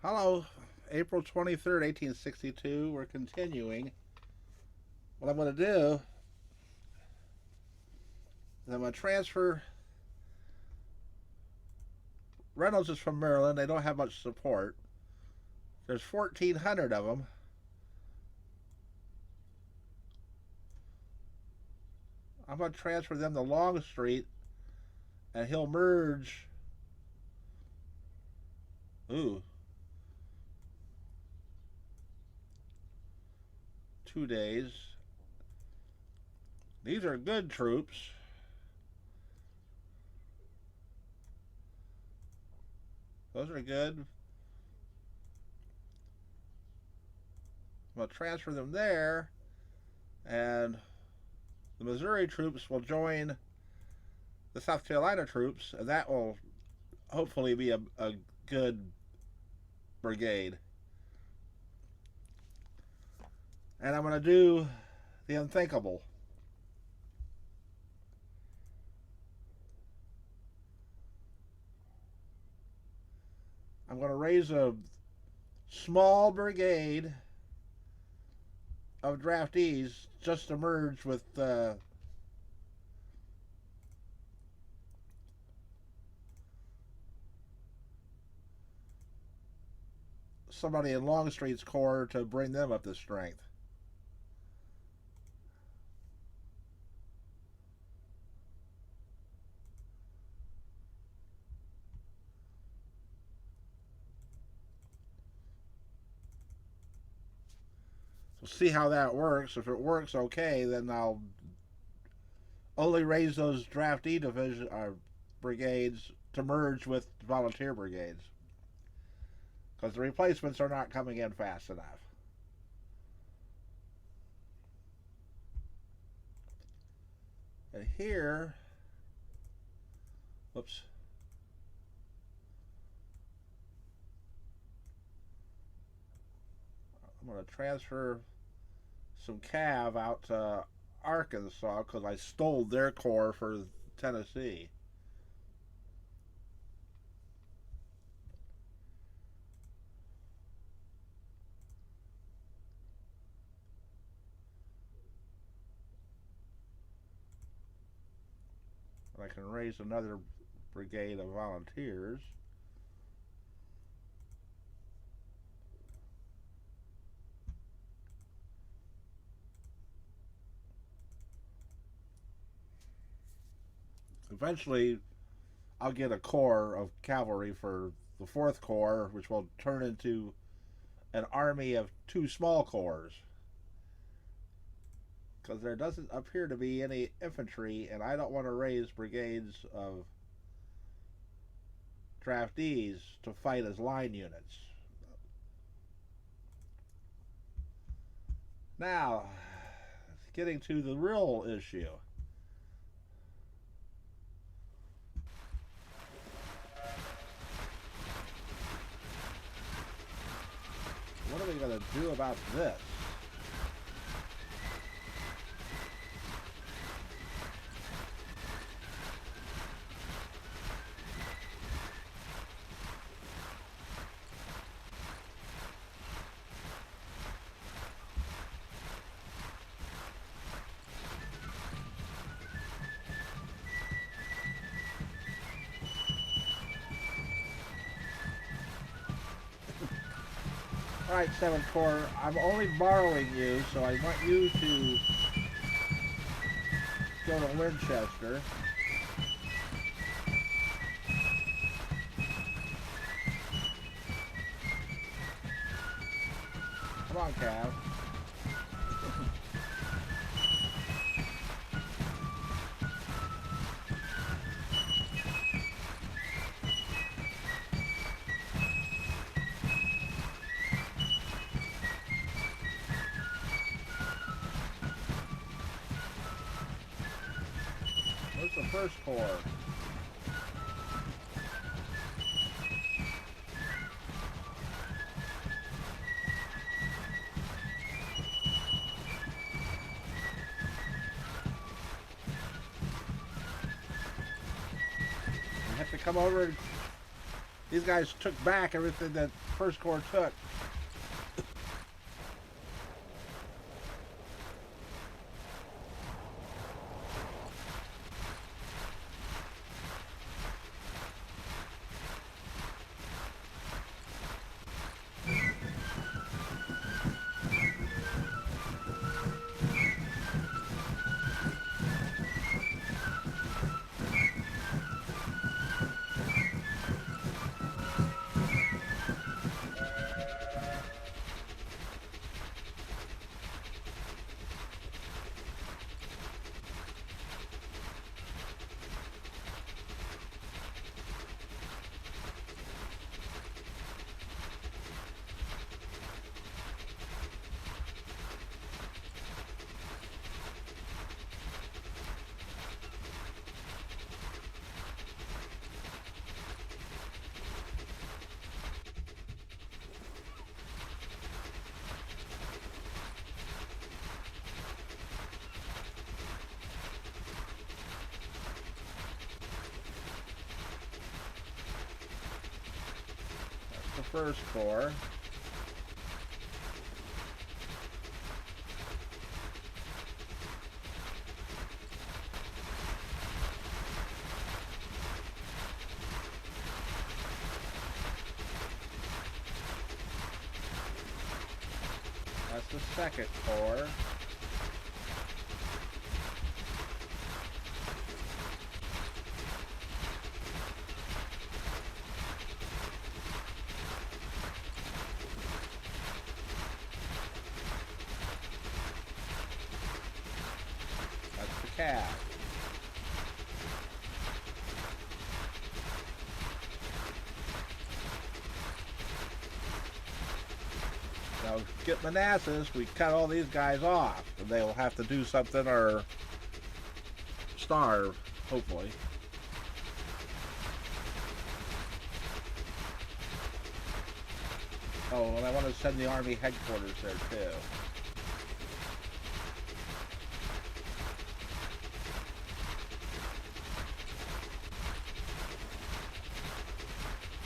Hello, April 23rd, 1862. We're continuing. What I'm going to do is I'm going to transfer. Reynolds is from Maryland. They don't have much support. There's 1,400 of them. I'm going to transfer them to Longstreet, and he'll merge. Ooh. 2 days. These are good troops. Those are good. I'm going to transfer them there, and the Missouri troops will join the South Carolina troops, and that will hopefully be a good brigade. And I'm going to do the unthinkable. I'm going to raise a small brigade of draftees just to merge with somebody in Longstreet's corps to bring them up to strength. So see how that works. If it works okay, then I'll only raise those draftee division brigades to merge with volunteer brigades, because the replacements are not coming in fast enough. And here, whoops, I'm going to transfer some cav out to Arkansas because I stole their corps for Tennessee. I can raise another brigade of volunteers. Eventually, I'll get a corps of cavalry for the 4th Corps, which will turn into an army of 2 small corps. Because there doesn't appear to be any infantry, and I don't want to raise brigades of draftees to fight as line units. Now, getting to the real issue. What are we going to do about this? Alright, 7th Corps, I'm only borrowing you, so I want you to go to Winchester. Come on, Cav. Where's the 1st Corps? You have to come over and These guys took back everything that First Corps took. The First Corps. That's the Second Corps. That's the Cav. Now, get Manassas, we cut all these guys off, and they'll have to do something or starve, hopefully. Oh, and I want to send the Army headquarters there, too.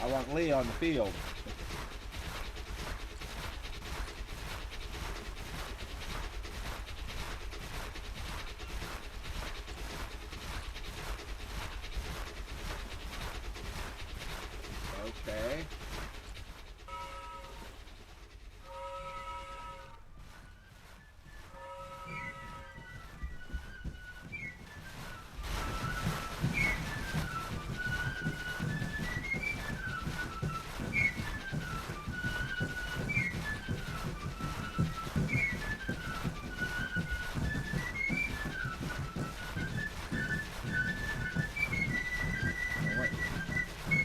I want Lee on the field. Okay.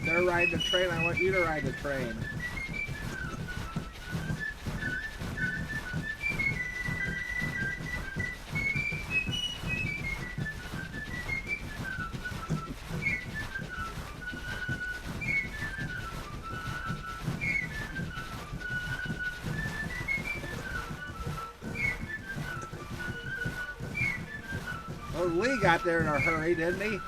They're riding the train, I want you to ride the train. Oh, Lee got there in a hurry, didn't he?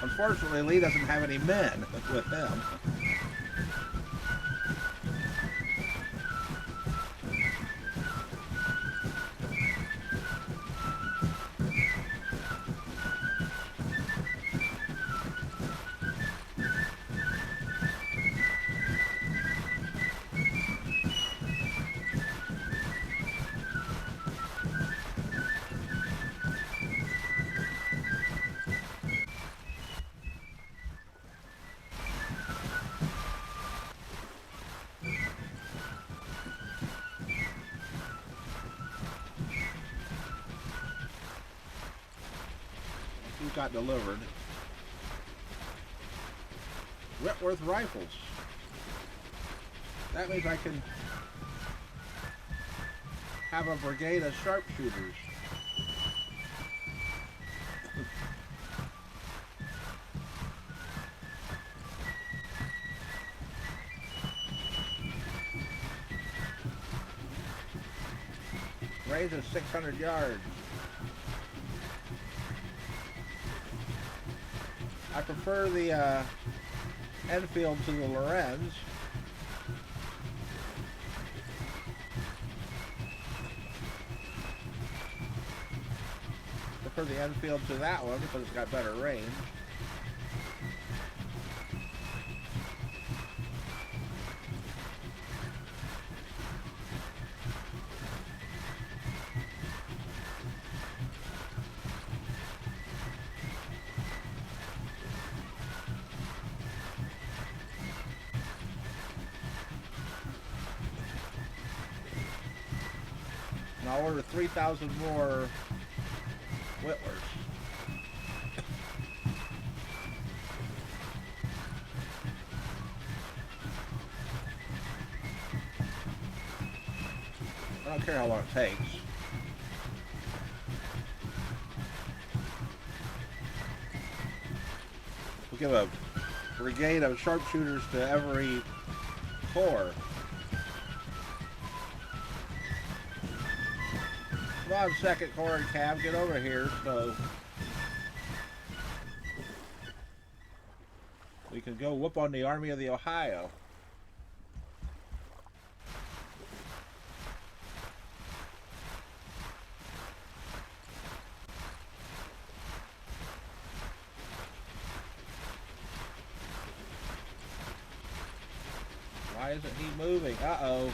Unfortunately, Lee doesn't have any men with him. Who got delivered? Whitworth rifles. That means I can have a brigade of sharpshooters. range is 600 yards. I prefer the Enfield to the Lorenz. Prefer the Enfield to that one because it's got better range. And I'll order 3,000 more Whittlers. I don't care how long it takes. We'll give a brigade of sharpshooters to every corps. Come on, 2nd Corps and Cav, get over here so we can go whoop on the Army of the Ohio. Why isn't he moving? Uh-oh.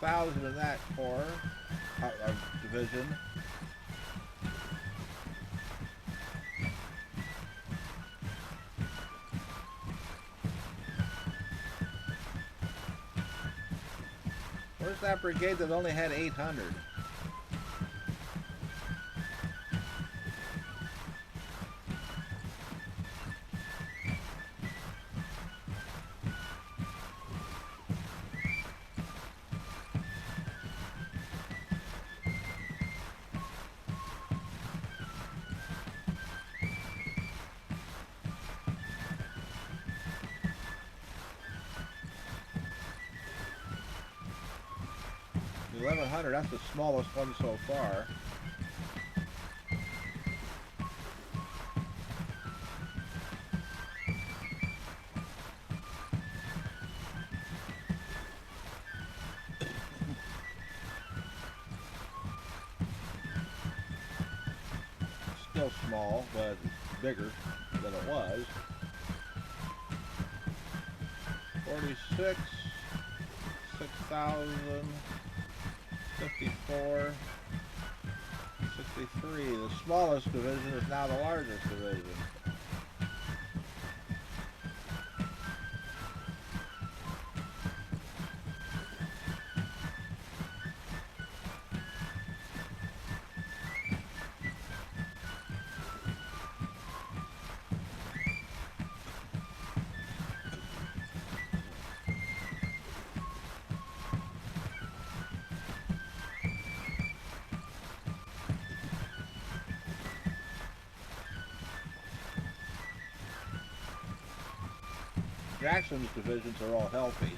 Thousand in that corps, division. Where's that brigade that only had 800? The 1100, that's the smallest one so far. Still small, but bigger than it was. 46, 6,000, 54, 63. The smallest division is now the largest division. Jackson's divisions are all healthy.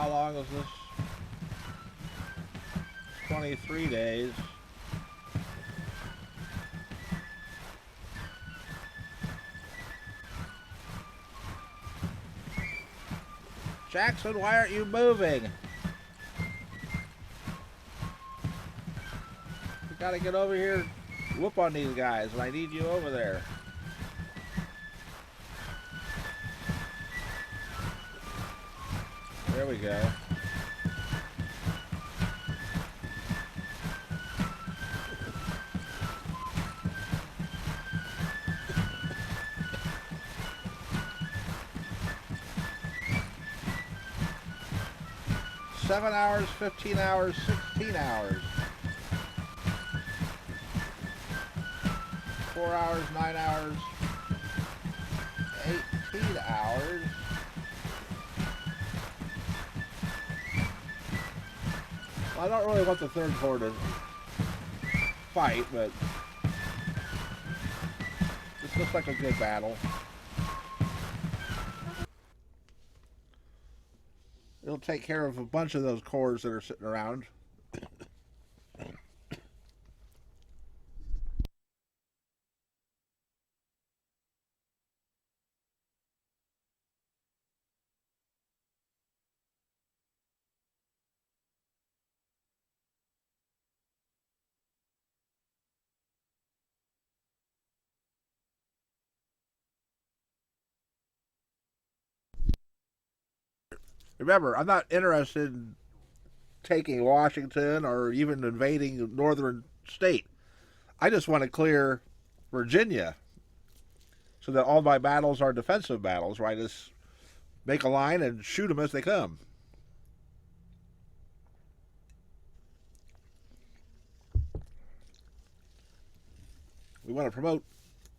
how long is this? 23 days. Jackson, why aren't you moving? We gotta get over here, whoop on these guys, and I need you over there. There we go. $7 hours, 15 hours, 16 hours. 4 hours, 9 hours, 18 hours. I don't really want the Third Corps to fight, but this looks like a good battle. It'll take care of a bunch of those corps that are sitting around. Remember, I'm not interested in taking Washington or even invading a northern state. I just want to clear Virginia so that all my battles are defensive battles, where I just make a line and shoot them as they come. We want to promote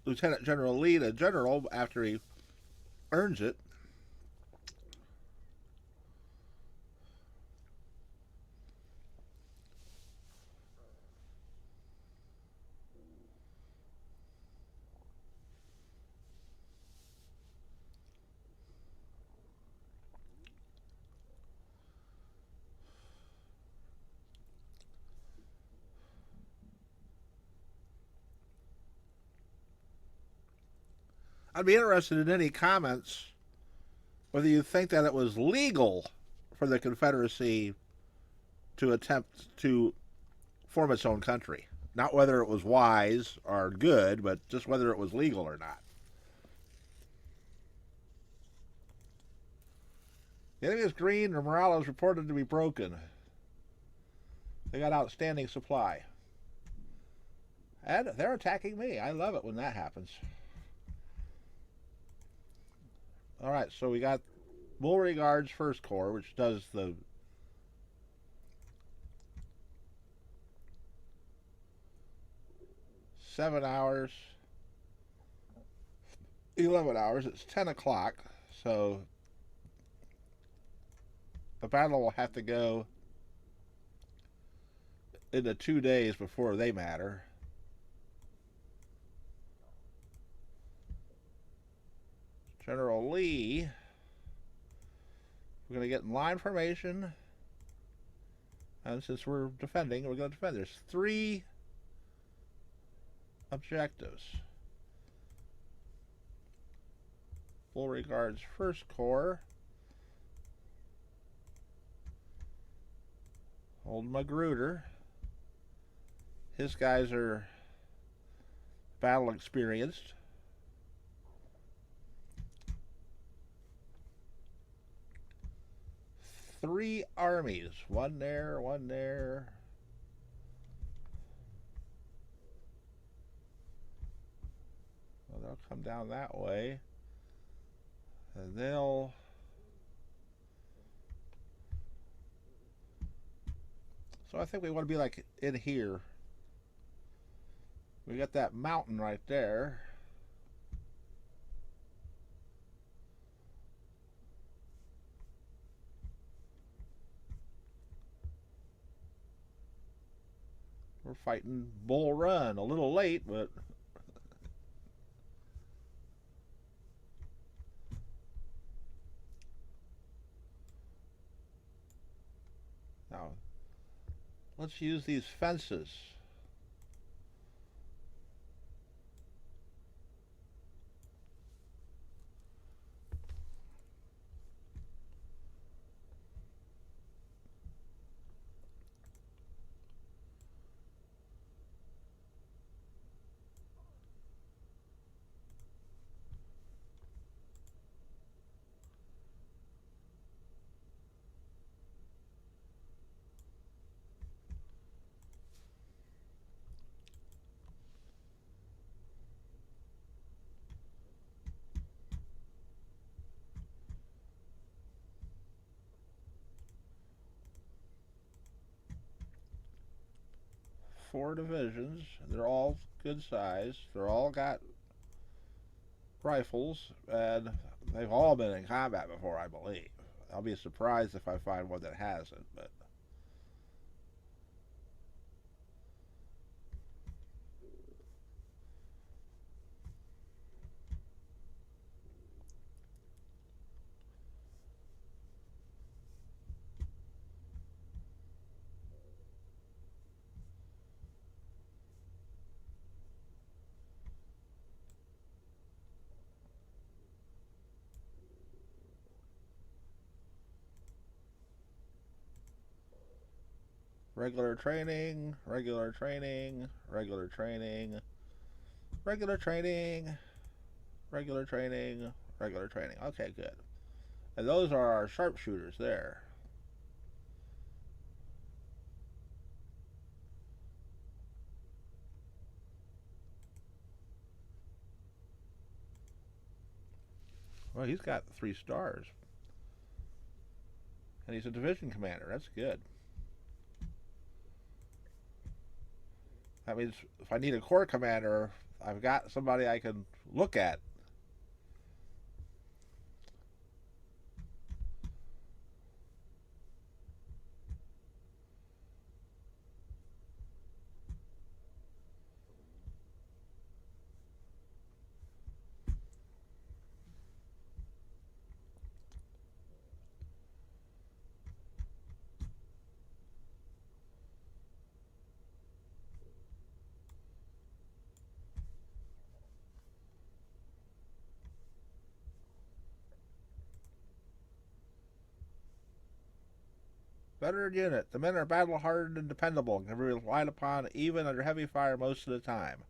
Lieutenant General Lee to general after he earns it. I'd be interested in any comments whether you think that it was legal for the Confederacy to attempt to form its own country. Not whether it was wise or good, but just whether it was legal or not. The enemy is green, and morale is reported to be broken. They got outstanding supply. And they're attacking me. I love it when that happens. Alright, so we got Beauregard's First Corps, which does the $7 hours, 11 hours. It's 10 o'clock, so the battle will have to go into 2 days before they matter. General Lee, we're going to get in line formation, and since we're defending, we're going to defend. There's 3 objectives. Beauregard's First Corps, Old Magruder. His guys are battle experienced. Three armies, one there, one there. Well, they'll come down that way, and they'll so I think we want to be like in here. We got that mountain right there. We're fighting Bull Run. A little late, but Let's use these fences. Four divisions. They're all good size. They're all got rifles, and they've all been in combat before, I believe. I'll be surprised if I find one that hasn't, but regular training, regular training, regular training, regular training, regular training, regular training. Okay, good. And those are our sharpshooters there. Well, he's got 3 stars. And he's a division commander. That's good. That means if I need a corps commander, I've got somebody I can look at. Veteran unit. The men are battle hardened and dependable and can be relied upon even under heavy fire most of the time.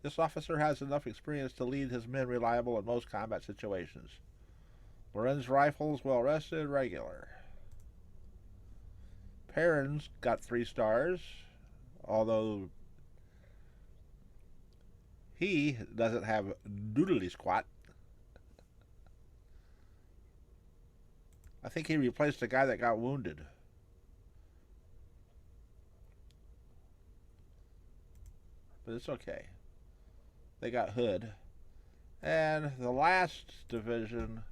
This officer has enough experience to lead his men reliable in most combat situations. Loren's rifles well rested, regular. Perrin's got 3 stars, although he doesn't have doodly squat. I think he replaced the guy that got wounded. But it's okay. They got Hood. And the last division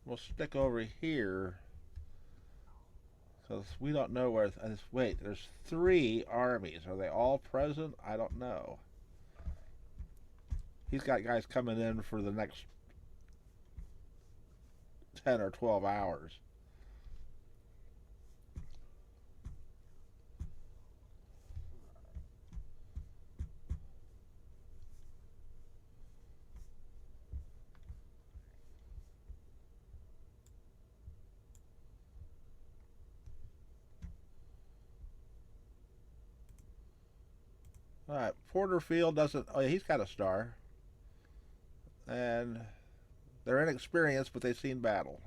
will stick over here because we don't know where. Wait, there's 3 armies. Are they all present? I don't know. He's got guys coming in for the next 10 or 12 hours. All right, Porterfield doesn't. Oh, yeah, he's got a star. And they're inexperienced, but they've seen battle.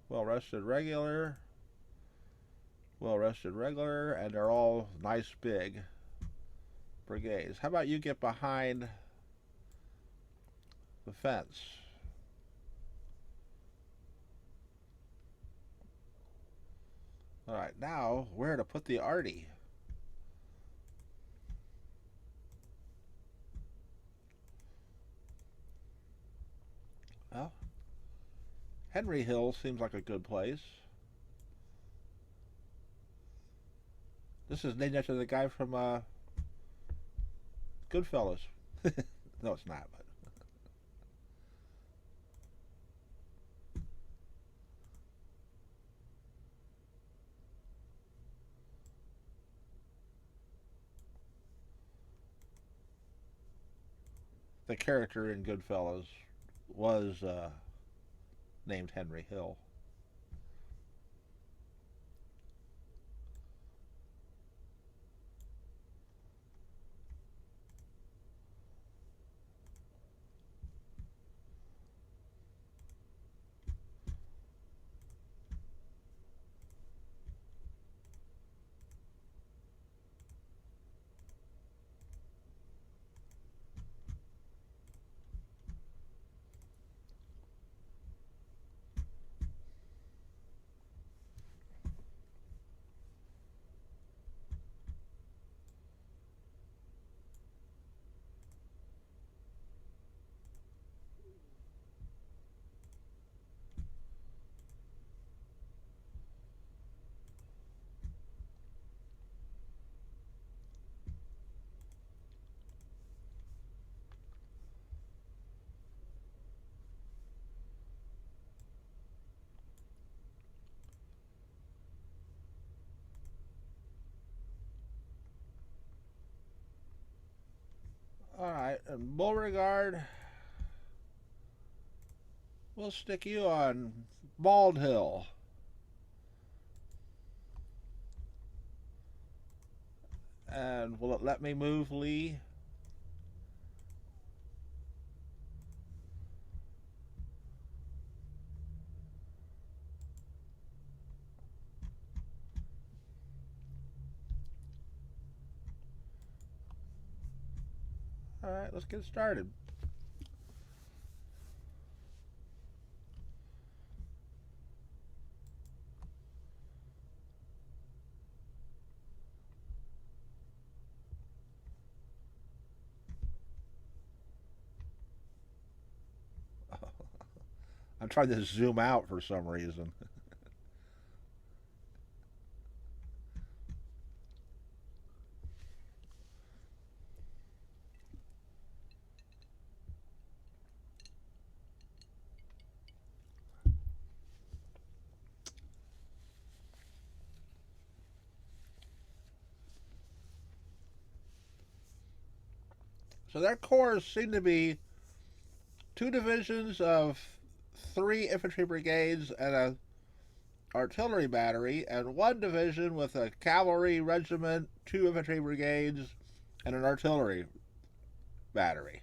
Well rested regular. Well rested regular. And they're all nice big brigades. How about you get behind the fence? All right, now where to put the arty? Well, Henry Hill seems like a good place. This is named after the guy from Goodfellas. No, it's not. But the character in Goodfellas was named Henry Hill. All right, and Beauregard, we'll stick you on Bald Hill. And will it let me move Lee? All right, let's get started. I'm trying to zoom out for some reason. So their corps seem to be two divisions of 3 infantry brigades and a artillery battery, and one division with a cavalry regiment, 2 infantry brigades, and an artillery battery.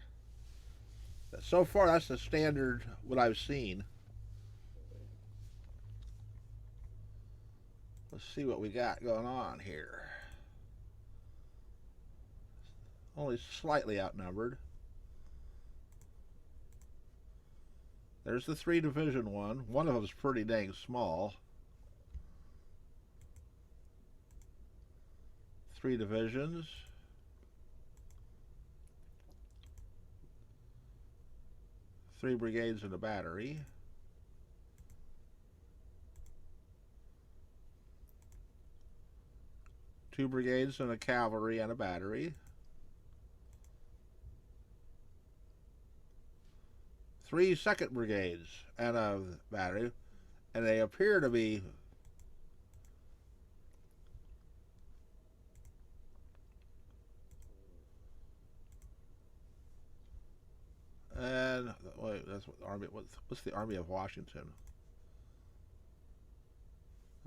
So far, that's the standard what I've seen. Let's see what we got going on here. Only slightly outnumbered. There's the 3 division one. One of them's pretty dang small. 3 divisions. 3 brigades and a battery. Two brigades and a cavalry and a battery. 3 second brigades and a battery, and they appear to be and wait, that's what the army. What's the Army of Washington?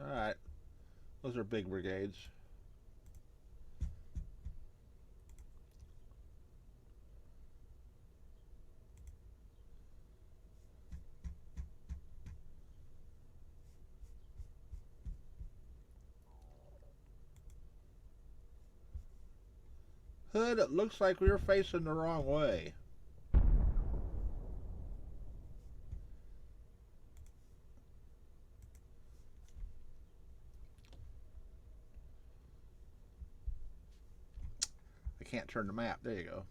All right, those are big brigades. Hood, it looks like we're facing the wrong way. I can't turn the map. There you go.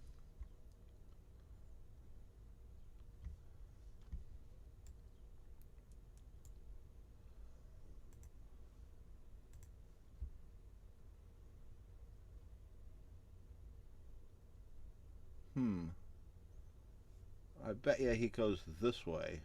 I bet you he goes this way.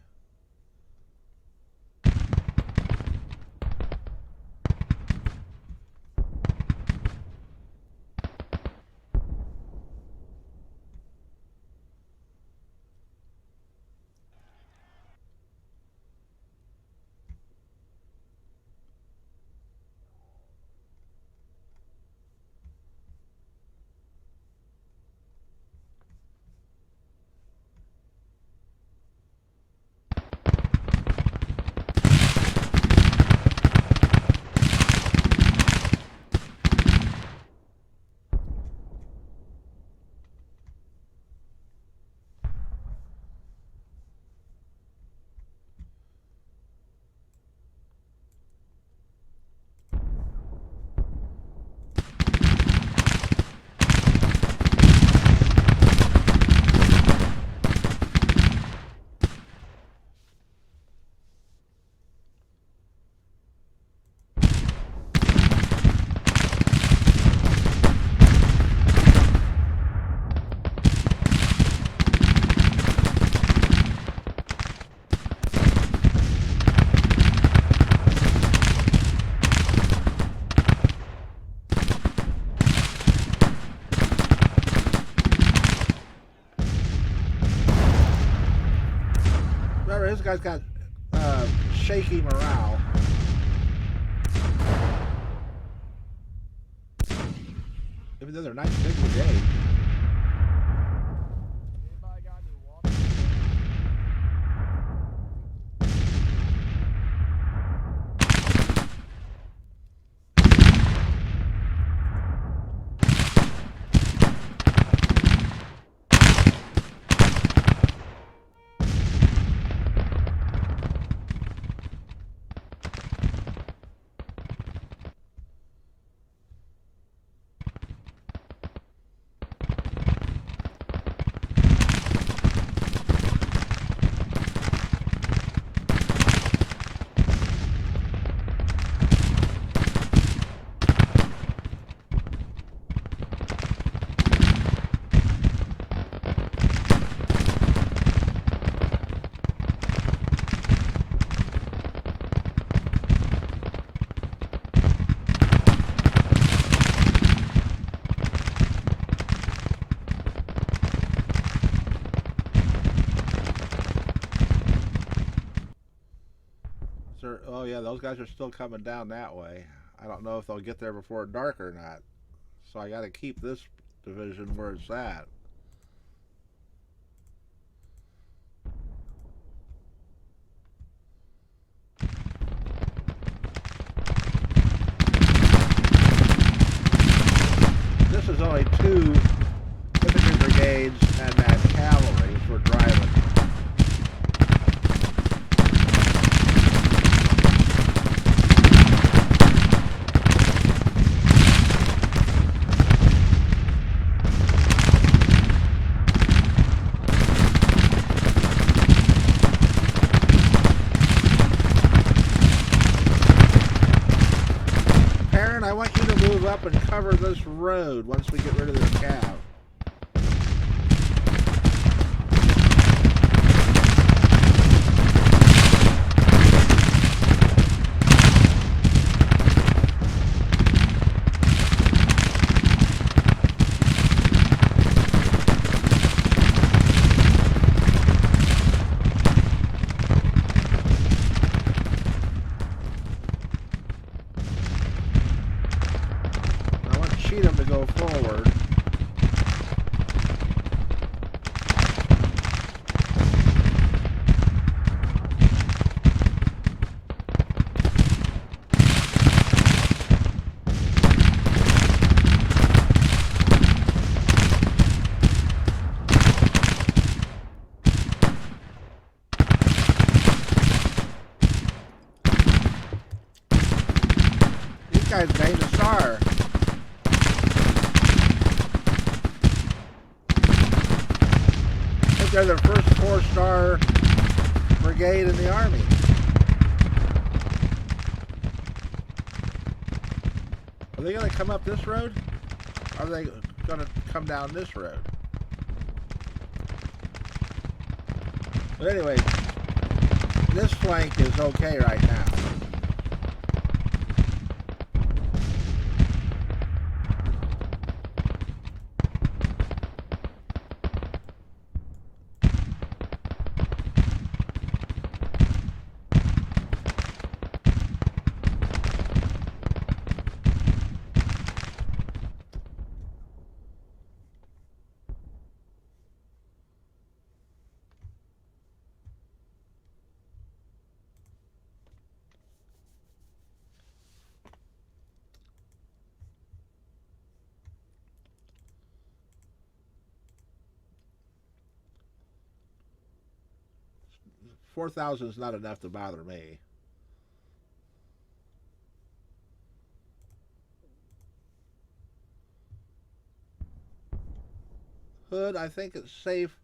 sure his guy's got shaky morale. Even though they're nice big brigades. Anybody got any water? Oh yeah, those guys are still coming down that way. I don't know if they'll get there before dark or not. So I got to keep this division where it's at. This is only 2 infantry brigades and that cavalry we're driving. I want you to move up and cover this road once we get rid of this cav. Them to go forward. These guys made a star. They're the first 4-star brigade in the Army. Are they going to come up this road? Or are they going to come down this road? But anyway, this flank is okay right now. $4,000 is not enough to bother me. Hood, I think it's safe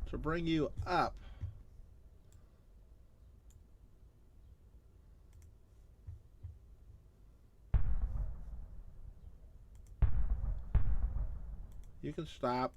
to bring you up. You can stop.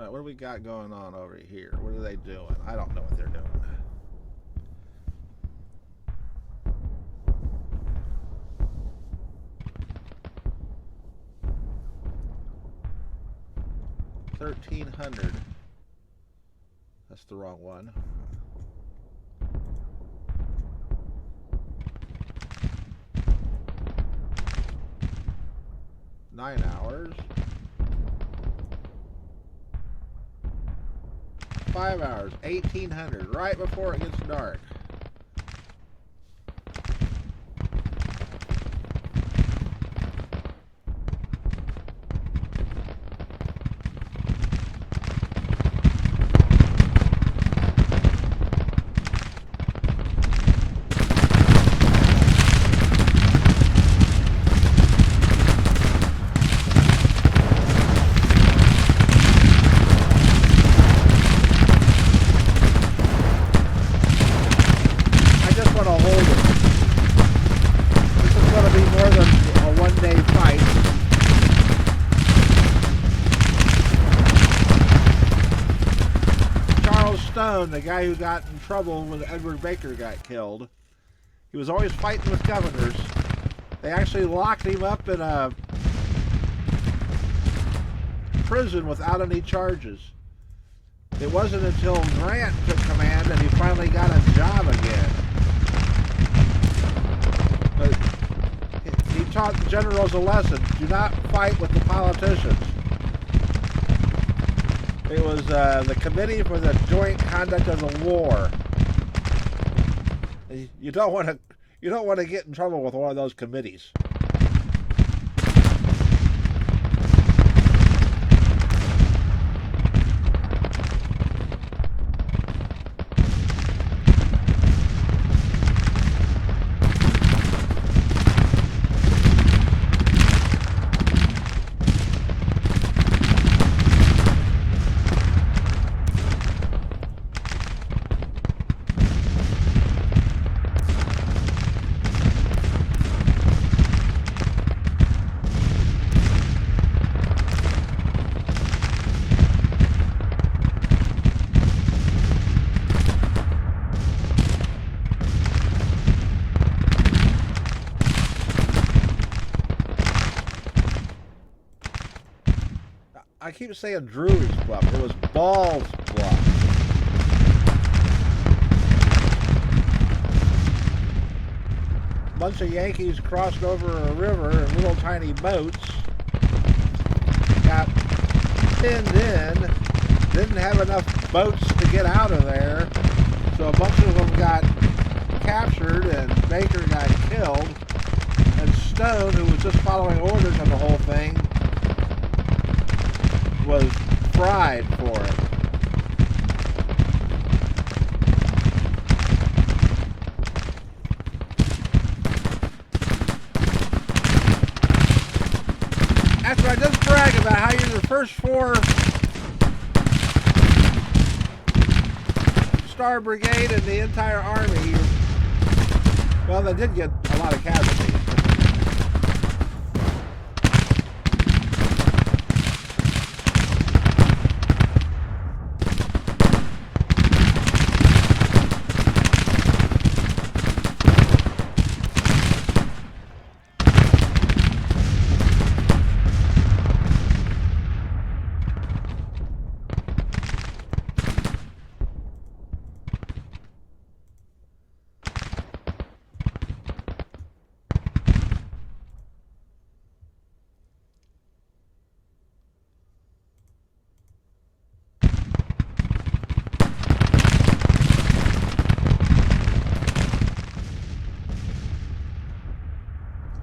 What do we got going on over here? What are they doing? I don't know what they're doing. $1,300. That's the wrong one. Nine hours. 5 hours. 1,800. Right before it gets dark. The guy who got in trouble when Edward Baker got killed. He was always fighting with governors. They actually locked him up in a prison without any charges. It wasn't until Grant took command that he finally got a job again. But he taught the generals a lesson. Do not fight with the politicians. It was the Committee for the Joint Conduct of the War. You don't want to get in trouble with one of those committees. I keep saying Drury's Bluff. It was Ball's Bluff. A bunch of Yankees crossed over a river in little tiny boats. Got pinned in. Didn't have enough boats to get out of there. So a bunch of them got captured and Baker got killed. And Stone, who was just following orders on the whole thing, was fried for it. After I just brag about how you're the first 4-star brigade in the entire army, well, they did get a lot of casualties.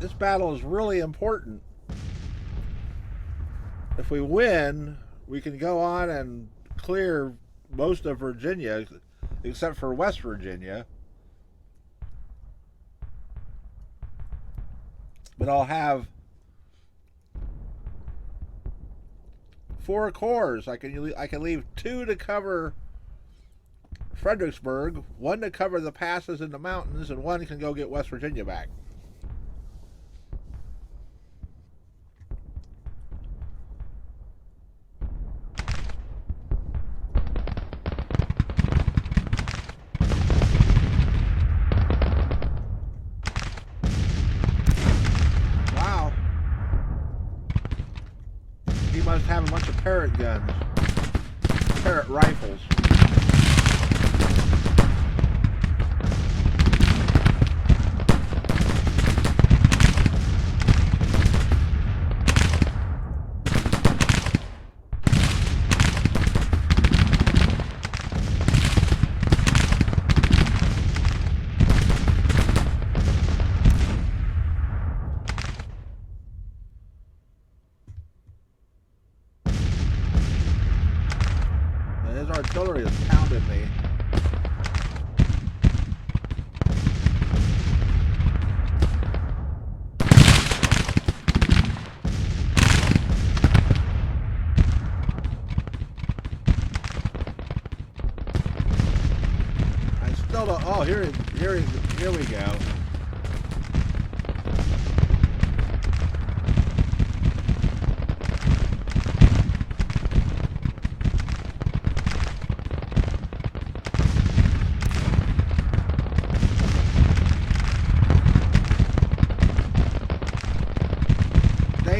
This battle is really important. If we win, we can go on and clear most of Virginia, except for West Virginia. But I'll have 4 corps. I can leave 2 to cover Fredericksburg, 1 to cover the passes in the mountains, and 1 can go get West Virginia back. parrot guns, parrot rifles. His artillery has pounded me. I still don't. Oh, here we go.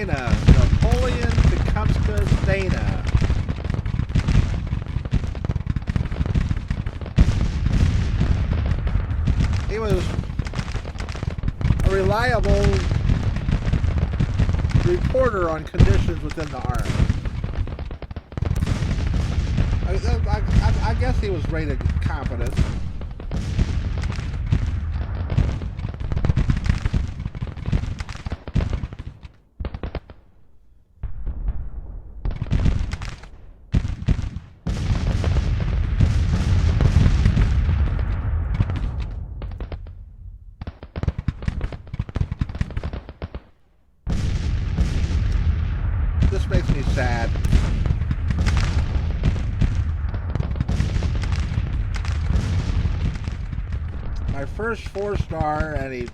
Napoleon Tecumseh Dana. He was a reliable reporter on conditions within the Army. I guess he was rated competent. This makes me sad. My first 4-star and he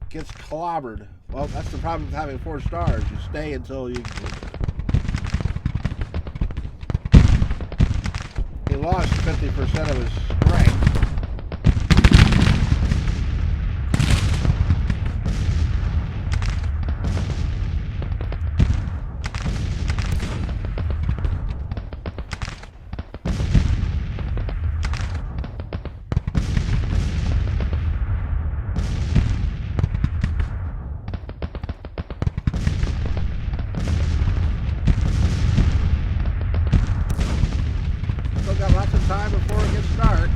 gets clobbered. Well, that's the problem with having 4 stars. You stay until you... He lost 50% of his strength. Got lots of time before it gets dark.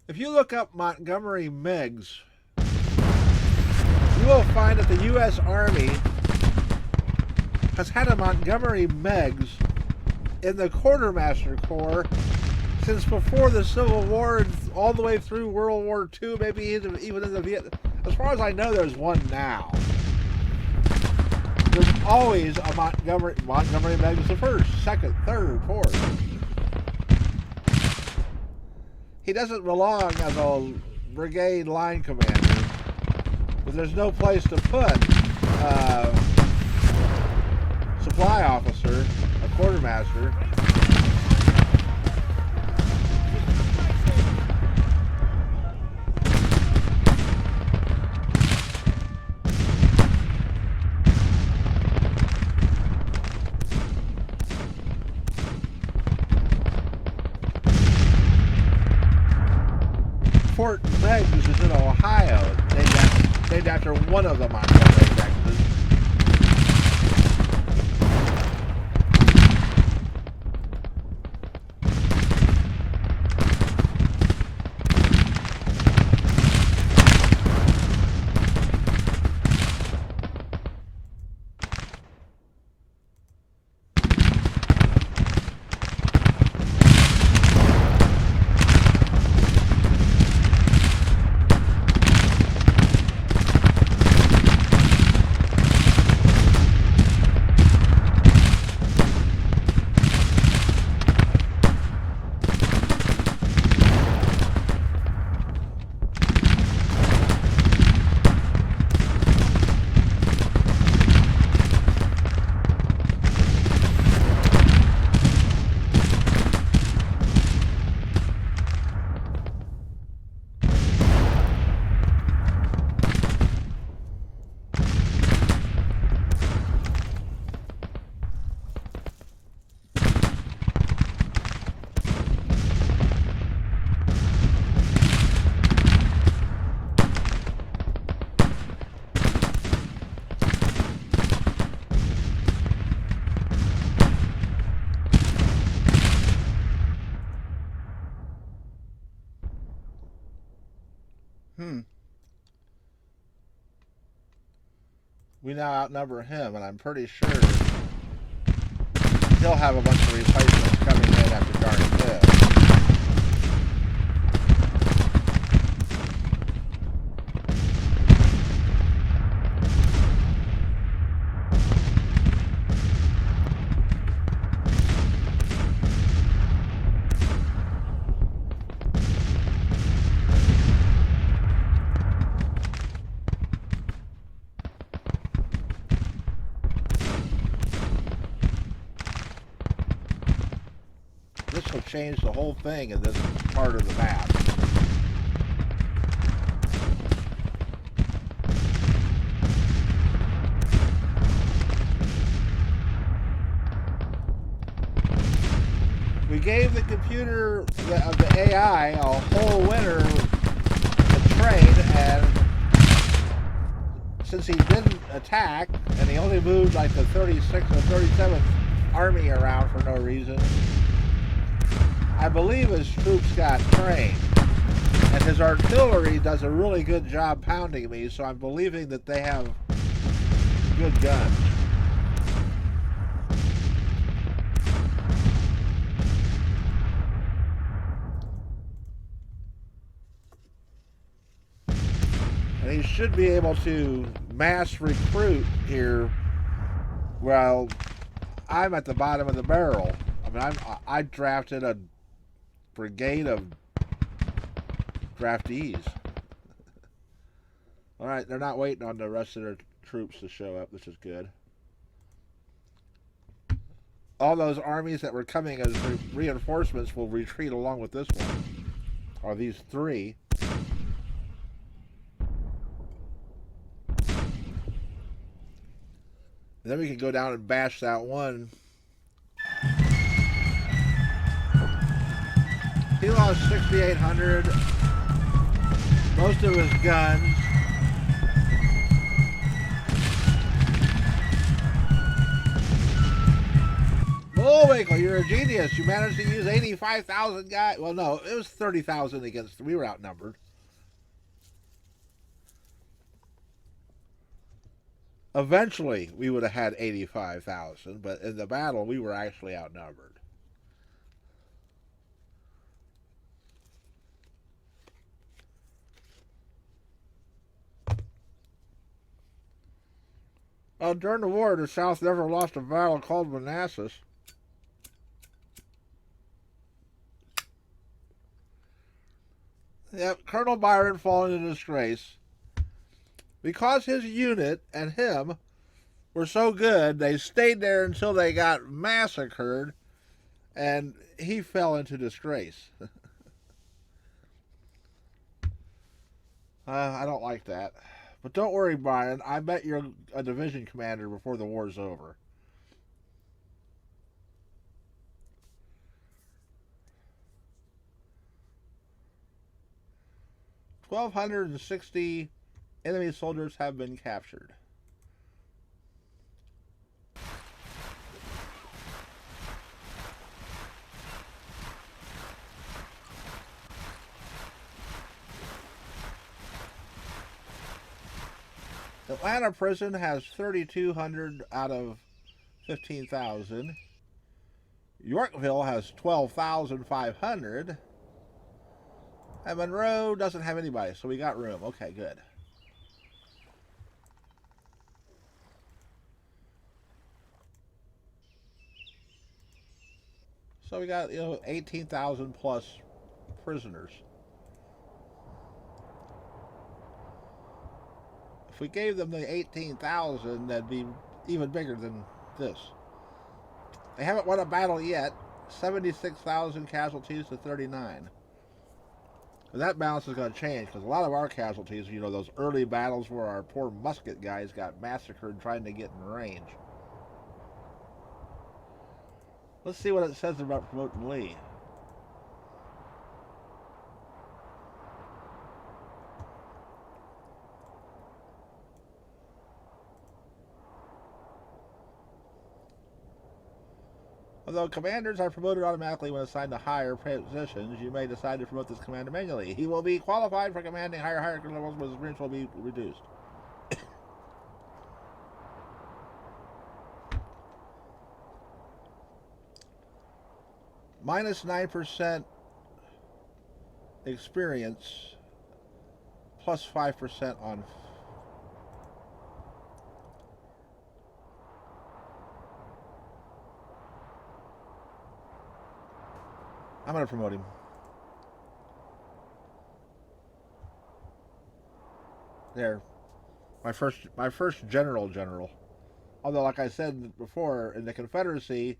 If you look up Montgomery MiGs, you will find that the U.S. Army has had a Montgomery MiGs in the Quartermaster Corps since before the Civil War, all the way through World War II, maybe even in the Vietnam. As far as I know, there's one now. There's always a Montgomery MiGs, the first, second, third, fourth. He doesn't belong as a brigade line commander, but there's no place to put supply officer, a quartermaster. Fort Meigs is in Ohio, named after one of the Montgomery Meigs. We now outnumber him, and I'm pretty sure he'll have a bunch of replacements coming in after Darn Hill. This will change the whole thing in this part of the map. We gave the computer, the AI, a whole winter to train, and since he didn't attack, and he only moved like the 36th or 37th Army around for no reason, I believe his troops got trained. And his artillery does a really good job pounding me, so I'm believing that they have good guns. And he should be able to mass recruit here while I'm at the bottom of the barrel. I mean, I drafted a brigade of draftees. All right, they're not waiting on the rest of their troops to show up, which is good. All those armies that were coming as reinforcements will retreat along with this one, or these three. And then we can go down and bash that one. He lost 6,800. Most of his guns. Bullwinkle, you're a genius. You managed to use 85,000 guys. Well, no, it was 30,000 against. We were outnumbered. Eventually, we would have had 85,000, but in the battle, we were actually outnumbered. During the war, the South never lost a battle called Manassas. Yep, Colonel Byron fallen into disgrace. Because his unit and him were so good, they stayed there until they got massacred, and he fell into disgrace. I don't like that. But don't worry, Byron. I bet you're a division commander before the war's over. "1,260 enemy soldiers have been captured." Atlanta prison has 3,200 out of 15,000. Yorkville has 12,500. And Monroe doesn't have anybody, so we got room. Okay, good. So we got, 18,000 plus prisoners. If we gave them the 18,000, that'd be even bigger than this. They haven't won a battle yet. 76,000 casualties to 39. And that balance is going to change because a lot of our casualties, those early battles where our poor musket guys got massacred trying to get in range. Let's see what it says about promoting Lee. Although commanders are promoted automatically when assigned to higher positions, you may decide to promote this commander manually. He will be qualified for commanding higher hierarchy levels, but his range will be reduced. Minus 9% experience, plus 5% on. I'm going to promote him. There. My first general. Although, like I said before, in the Confederacy,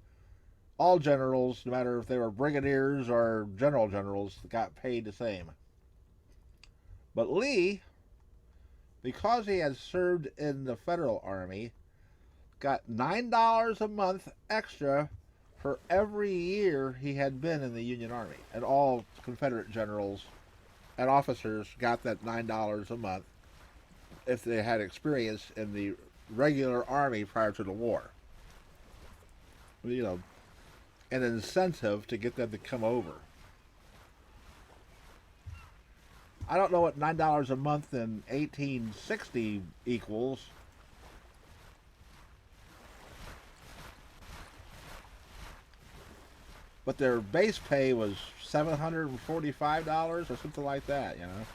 all generals, no matter if they were brigadiers or generals, got paid the same. But Lee, because he had served in the Federal Army, got $9 a month extra for every year he had been in the Union Army. And all Confederate generals and officers got that $9 a month if they had experience in the regular Army prior to the war. You know, an incentive to get them to come over. I don't know what $9 a month in 1860 equals. But their base pay was $745 or something like that, you know.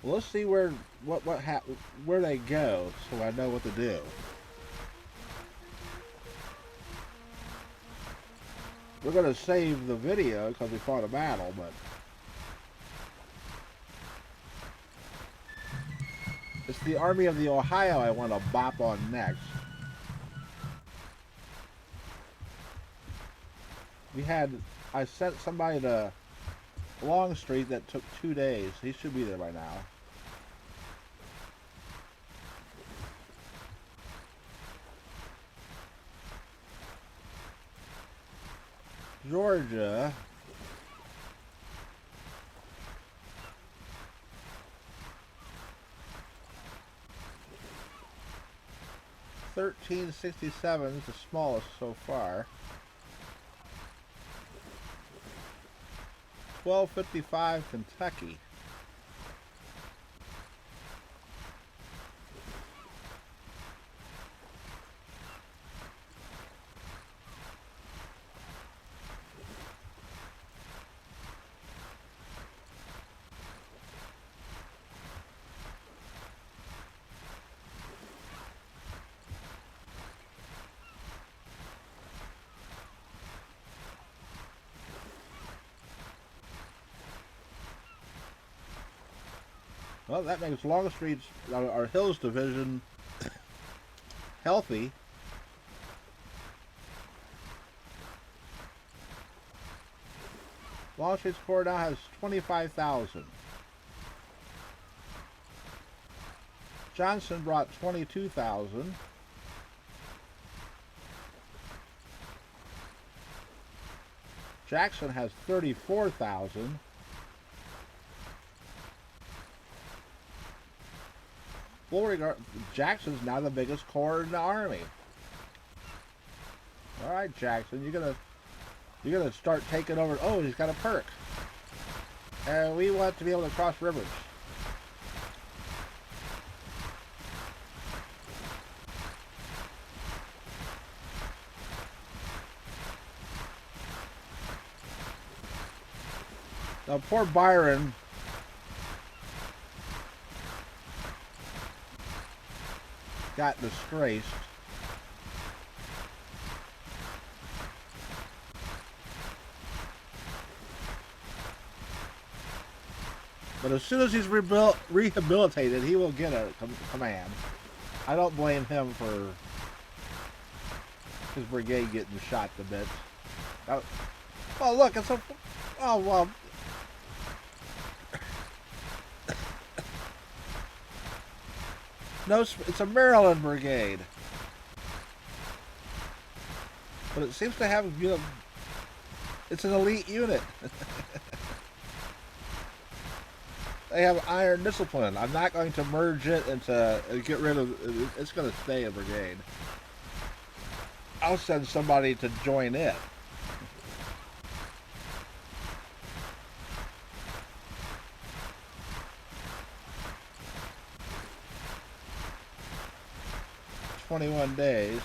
Well, let's see where they go, so I know what to do. We're going to save the video because we fought a battle, but it's the Army of the Ohio I want to bop on next. I sent somebody to Longstreet that took 2 days. He should be there by now. Georgia. $13.67 is the smallest so far. $12.55 Kentucky. Well, that makes Longstreet's, our Hills Division, healthy. Longstreet's Corps now has 25,000. Johnson brought 22,000. Jackson has 34,000. Jackson's now the biggest corps in the Army. All right, Jackson, you're gonna start taking over. Oh, he's got a perk. And we want to be able to cross rivers. Now, poor Byron. Got disgraced. But as soon as he's rehabilitated, he will get a command. I don't blame him for his brigade getting shot to bits. Oh, look, it's a... Oh, well... No, it's a Maryland brigade. But it seems to have, you know, it's an elite unit. They have iron discipline. I'm not going to merge it into get rid of. It's going to stay a brigade. I'll send somebody to join it. "21 days.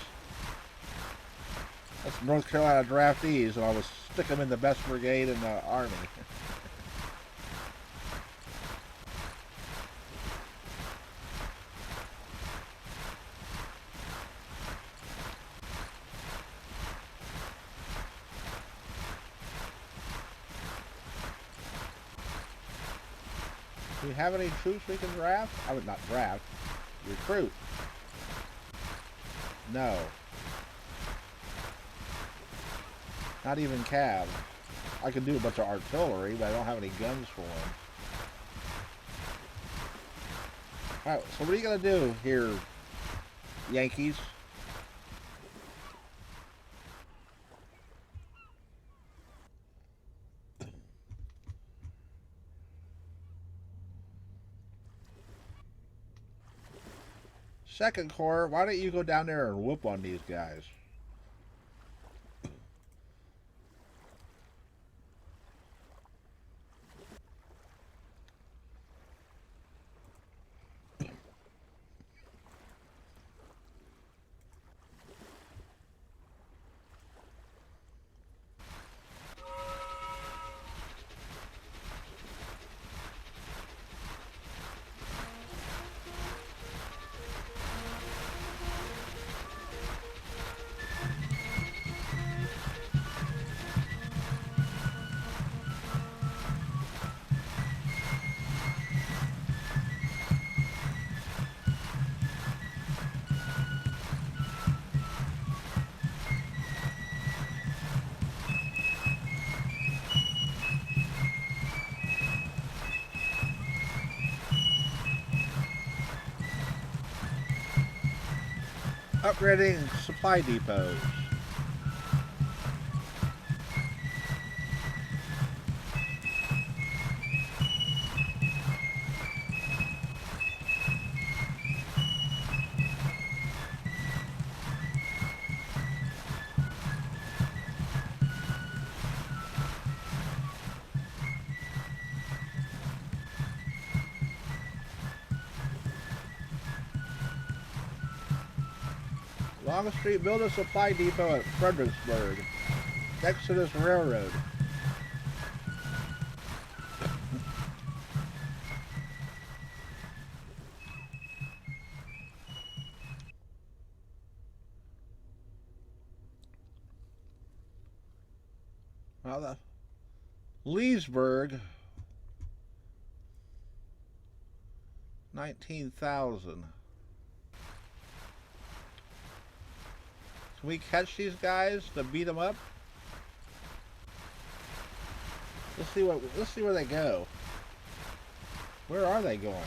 That's North Carolina draftees, and I will stick them in the best brigade in the Army." Do we have any troops we can draft? I would not draft. Recruit. No. Not even cav. I could do a bunch of artillery, but I don't have any guns for them. Alright, so what are you going to do here, Yankees? Second Corps, why don't you go down there and whoop on these guys? Upgrading supply depots. Longstreet, build a supply depot at Fredericksburg, next to this railroad. Well, the Leesburg, 19,000. Can we catch these guys to beat them up? Let's see where they go. Where are they going?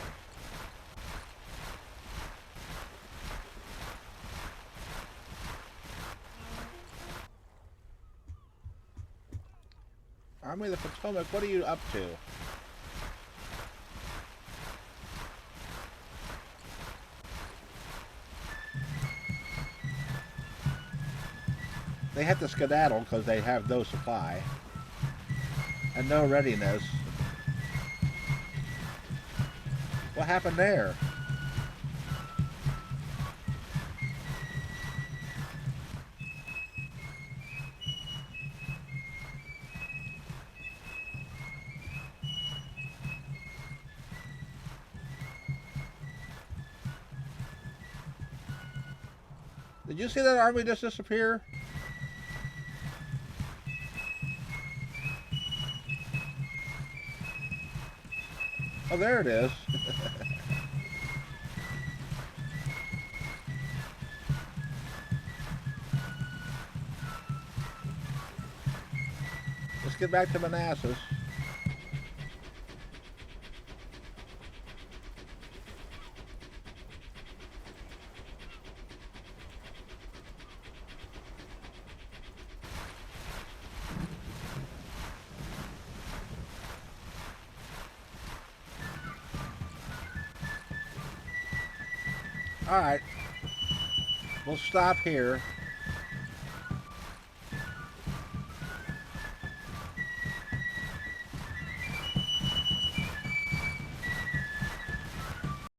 Army of the Potomac, what are you up to? They have to skedaddle because they have no supply and no readiness. What happened there? Did you see that army just disappear? Oh, there it is. Let's get back to Manassas. Alright. We'll stop here.